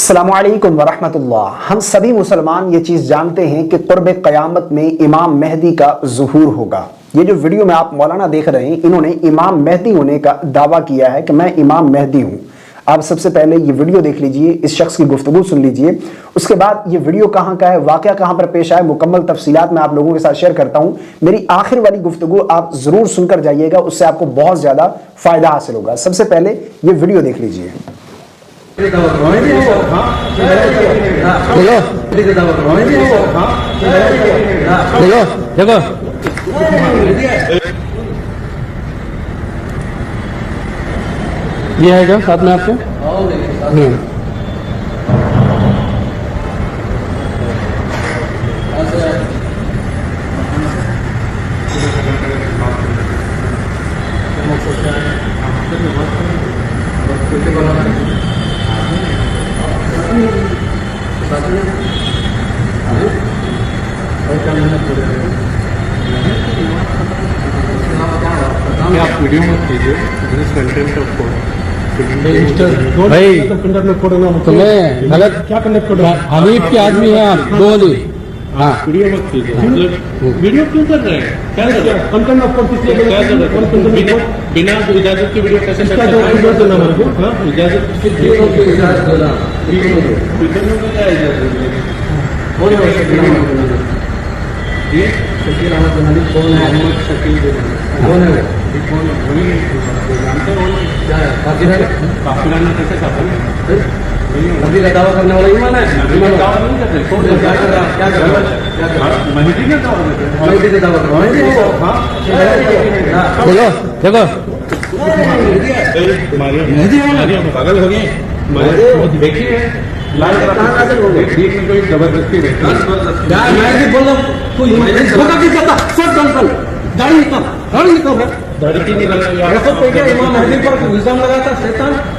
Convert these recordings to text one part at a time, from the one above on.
अस्सलामुअलैकुम वरहमतुल्लाह। हम सभी मुसलमान ये चीज़ जानते हैं कि क़ुर्ब क़यामत में इमाम मेहदी का ज़ुहूर होगा। ये जो वीडियो में आप मौलाना देख रहे हैं, इन्होंने इमाम मेहदी होने का दावा किया है कि मैं इमाम मेहदी हूँ। आप सबसे पहले ये वीडियो देख लीजिए, इस शख्स की गुफ्तगू सुन लीजिए, उसके बाद ये वीडियो कहाँ का है, वाक़या कहाँ पर पेश आया, मुकम्मल तफसीलात मैं आप लोगों के साथ शेयर करता हूँ। मेरी आखिर वाली गुफ्तगू आप ज़रूर सुनकर जाइएगा, उससे आपको बहुत ज़्यादा फ़ायदा हासिल होगा। सबसे पहले ये वीडियो देख लीजिए। देखो देखो ये है क्या साथ में आपके? आप वीडियो मत कीजिए, कंटेंट ऑफ भाई में तुम्हें गलत क्या कंडक्ट कर हनीफ के आदमी हैं आप, दो अली। हाँ वीडियो मत कीजिए। वीडियो क्यों कर रहे हैं? क्या कर रहे हैं? कंटेंट ऑफ कोर्ट किसलिए क्या कर रहे हैं? बिना इजाजत की वीडियो कैसे कर सकते हैं? इजाजत क्या इजाजत? ये शकील अहमद अली कौन है? मोहम्मद शकील कौन है? कौन जानते हो? क्या है? काफिराना कैसे काफिर? नबी का दावा करने वाला ईमान है। ईमान दावा नहीं करते। क्या कर रहा है? क्या कर रहा है? मेहदी का दावा करते हैं। मेहदी का दावा कर रहा है। देखो पागल हो गए। देखिए कोई जबरदस्ती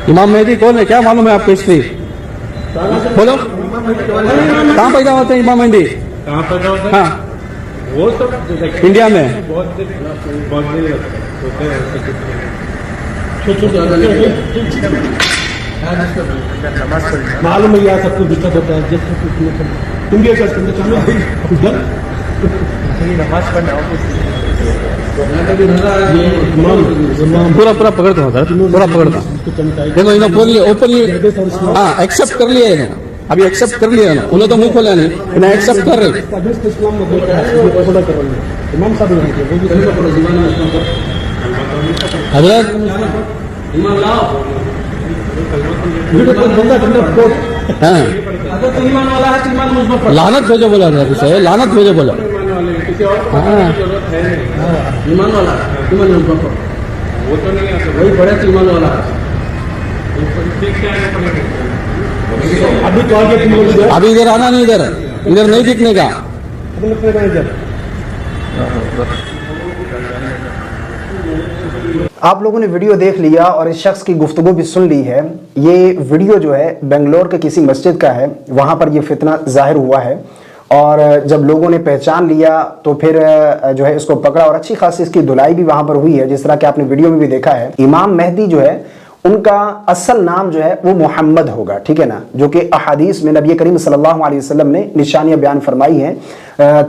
इमाम मेहदी कौन है? क्या मालूम है आपको? हिस्ट्री बोलो, कहाँ पैदा होते हैं इमाम मेहदी? कहाँ पैदा होता है? हाँ वो सब इंडिया में बहुत होते हैं। मालूम है यार, सबको दिक्कत होता है। तुम भी ऐसा नमाज पढ़ना पूरा पूरा पकड़ता होता है, पूरा पकड़ता। देखो इन्होंने बोल लिया ओपनली, हाँ एक्सेप्ट कर लिया इन्होंने, अभी एक्सेप्ट कर लिया ना, उन्होंने तो मुंह खोला नहीं, इन्हें एक्सेप्ट कर रहे। हजरत हाँ लानत भेजो बोला था, किसे लानत भेजो बोला? हाँ ईमान वाला ईमान वो तो नहीं आता, वही बड़े ईमान वाला। अभी इधर आना नहीं, इधर नहीं दिखने का। आप लोगों ने वीडियो देख लिया और इस शख्स की गुफ्तगू भी सुन ली है। ये वीडियो जो है बेंगलोर के किसी मस्जिद का है, वहाँ पर ये फितना जाहिर हुआ है और जब लोगों ने पहचान लिया तो फिर जो है इसको पकड़ा और अच्छी खासी इसकी धुलाई भी वहाँ पर हुई है, जिस तरह कि आपने वीडियो में भी देखा है। इमाम मेहदी जो है उनका असल नाम जो है वो मोहम्मद होगा, ठीक है ना, जो कि अहादीस में नबी करीम सल्लल्लाहु अलैहि वसल्लम ने निशानियां बयान फरमाई हैं।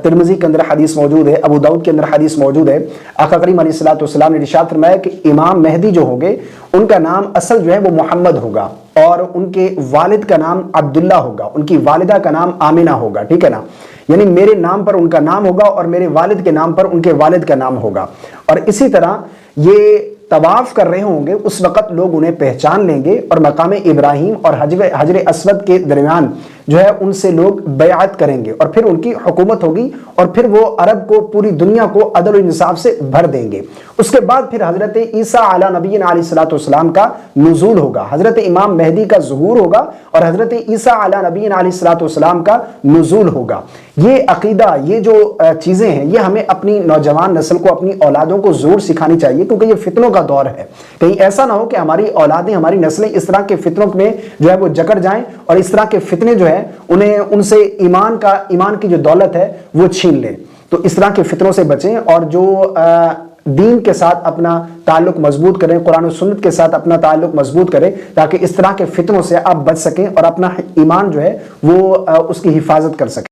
तिरमिज़ी के अंदर हदीस मौजूद है, अबू दाऊद के अंदर हदीस मौजूद है। आका करीम अलैहिस्सलातु वस्सलाम ने इरशाद फरमाया कि इमाम मेहदी जो होंगे उनका नाम असल जो है वो मोहम्मद होगा और उनके वालिद का नाम अब्दुल्ला होगा, उनकी वालिदा का नाम आमिना होगा, ठीक है ना। यानी मेरे नाम पर उनका नाम होगा और मेरे वालिद के नाम पर उनके वालिद का नाम होगा। और इसी तरह ये तवाफ कर रहे होंगे, उस वक़्त लोग उन्हें पहचान लेंगे और मकाम इब्राहिम और हजर अस्वद के दरमियान जो है उनसे लोग बैअत करेंगे और फिर उनकी हुकूमत होगी और फिर वो अरब को, पूरी दुनिया को अदल और इंसाफ से भर देंगे। उसके बाद फिर हजरत ईसा अला नबीना अलैहिस्सलातु वस्सलाम का नुज़ूल होगा, हजरत इमाम मेहदी का ज़ुहूर होगा और हजरत ईसा अला नबीना अलैहिस्सलातु वस्सलाम का नुज़ूल होगा। ये अकीदा, ये जो चीज़ें हैं, ये हमें अपनी नौजवान नस्ल को, अपनी औलादों को ज़रूर सिखानी चाहिए, क्योंकि ये फितनों का दौर है। कहीं ऐसा ना हो कि हमारी औलादें, हमारी नस्लें इस तरह के फितनों में जो है वो जकड़ जाएं और इस तरह के फितने जो है उन्हें, उनसे ईमान की जो दौलत है वो छीन लें। तो इस तरह के फितनों से बचें और जो दीन के साथ अपना ताल्लुक मजबूत करें, कुरान और सुन्नत के साथ अपना ताल्लुक मजबूत करें, ताकि इस तरह के फितनों से आप बच सकें और अपना ईमान जो है वो उसकी हिफाजत कर सकें।